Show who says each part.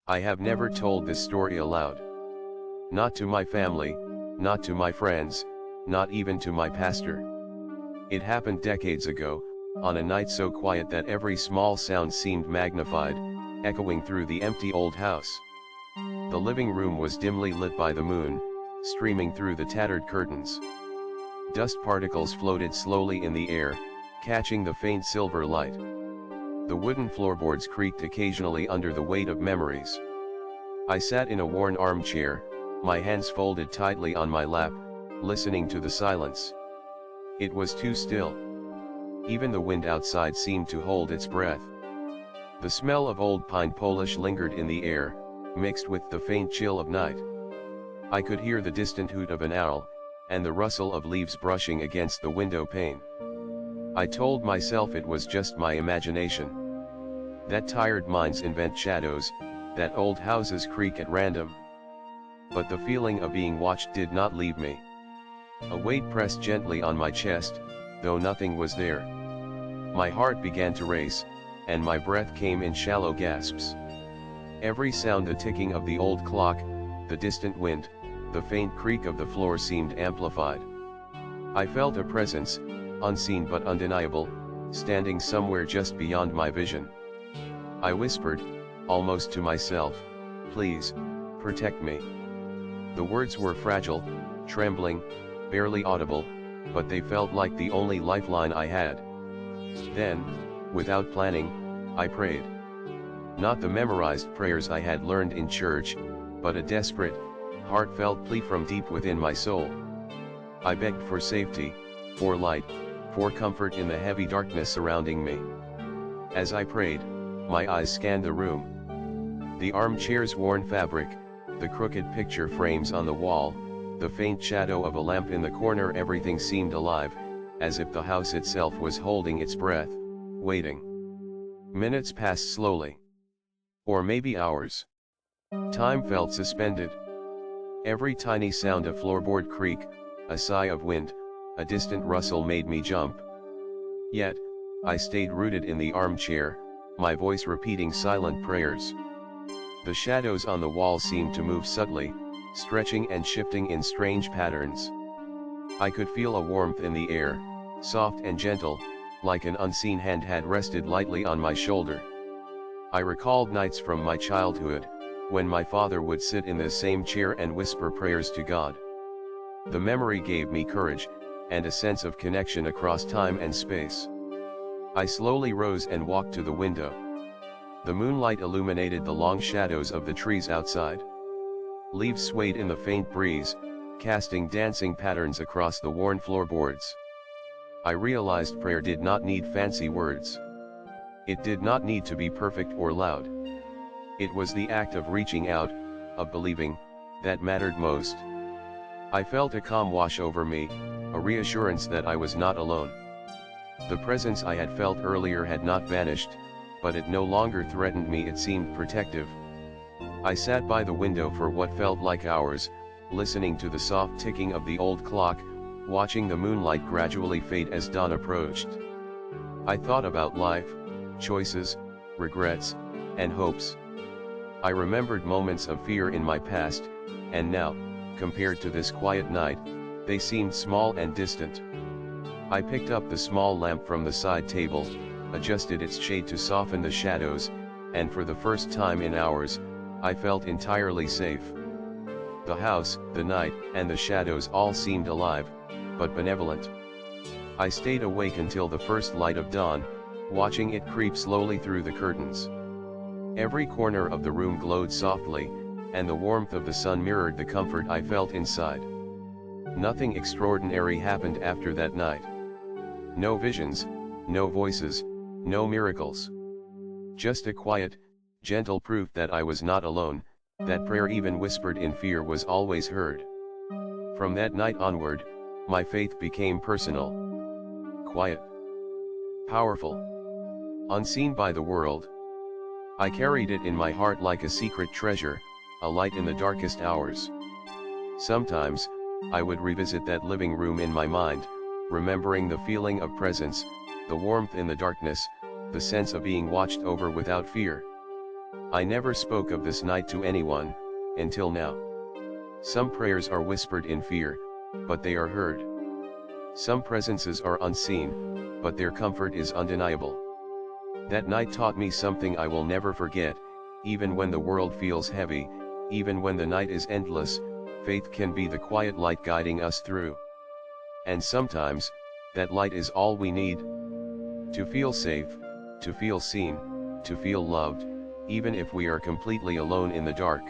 Speaker 1: I have never told this story aloud. Not to my family, not to my friends, not even to my pastor. It happened decades ago, on a night so quiet that every small sound seemed magnified, echoing through the empty old house. The living room was dimly lit by the moon, streaming through the tattered curtains. Dust particles floated slowly in the air, catching the faint silver light. The wooden floorboards creaked occasionally under the weight of memories. I sat in a worn armchair, my hands folded tightly on my lap, listening to the silence. It was too still. Even the wind outside seemed to hold its breath. The smell of old pine polish lingered in the air, mixed with the faint chill of night. I could hear the distant hoot of an owl, and the rustle of leaves brushing against the window pane. I told myself it was just my imagination. That tired minds invent shadows, that old houses creak at random. But the feeling of being watched did not leave me. A weight pressed gently on my chest, though nothing was there. My heart began to race, and my breath came in shallow gasps. Every sound, the ticking of the old clock, the distant wind, the faint creak of the floor seemed amplified. I felt a presence, unseen but undeniable, standing somewhere just beyond my vision. I whispered, almost to myself, "Please, protect me." The words were fragile, trembling, barely audible, but they felt like the only lifeline I had. Then, without planning, I prayed. Not the memorized prayers I had learned in church, but a desperate, heartfelt plea from deep within my soul. I begged for safety, for light, for comfort in the heavy darkness surrounding me. As I prayed, my eyes scanned the room. The armchair's worn fabric, the crooked picture frames on the wall, the faint shadow of a lamp in the corner, everything seemed alive, as if the house itself was holding its breath, waiting. Minutes passed slowly. Or maybe hours. Time felt suspended. Every tiny sound, a floorboard creak, a sigh of wind, a distant rustle made me jump. Yet, I stayed rooted in the armchair, my voice repeating silent prayers. The shadows on the wall seemed to move subtly, stretching and shifting in strange patterns. I could feel a warmth in the air, soft and gentle, like an unseen hand had rested lightly on my shoulder. I recalled nights from my childhood, when my father would sit in the same chair and whisper prayers to God. The memory gave me courage, and a sense of connection across time and space. I slowly rose and walked to the window. The moonlight illuminated the long shadows of the trees outside. Leaves swayed in the faint breeze, casting dancing patterns across the worn floorboards. I realized prayer did not need fancy words. It did not need to be perfect or loud. It was the act of reaching out, of believing, that mattered most. I felt a calm wash over me, a reassurance that I was not alone. The presence I had felt earlier had not vanished, but it no longer threatened me, it seemed protective. I sat by the window for what felt like hours, listening to the soft ticking of the old clock, watching the moonlight gradually fade as dawn approached. I thought about life, choices, regrets, and hopes. I remembered moments of fear in my past, and now, compared to this quiet night, they seemed small and distant. I picked up the small lamp from the side table, adjusted its shade to soften the shadows, and for the first time in hours, I felt entirely safe. The house, the night, and the shadows all seemed alive, but benevolent. I stayed awake until the first light of dawn, watching it creep slowly through the curtains. Every corner of the room glowed softly, and the warmth of the sun mirrored the comfort I felt inside. Nothing extraordinary happened after that night. No visions, no voices, no miracles. Just a quiet, gentle proof that I was not alone, that prayer even whispered in fear was always heard. From that night onward, my faith became personal. Quiet. Powerful. Unseen by the world. I carried it in my heart like a secret treasure, a light in the darkest hours. Sometimes, I would revisit that living room in my mind, remembering the feeling of presence, the warmth in the darkness, the sense of being watched over without fear. I never spoke of this night to anyone, until now. Some prayers are whispered in fear, but they are heard. Some presences are unseen, but their comfort is undeniable. That night taught me something I will never forget. Even when the world feels heavy, even when the night is endless, faith can be the quiet light guiding us through. And sometimes, that light is all we need. To feel safe, to feel seen, to feel loved, even if we are completely alone in the dark.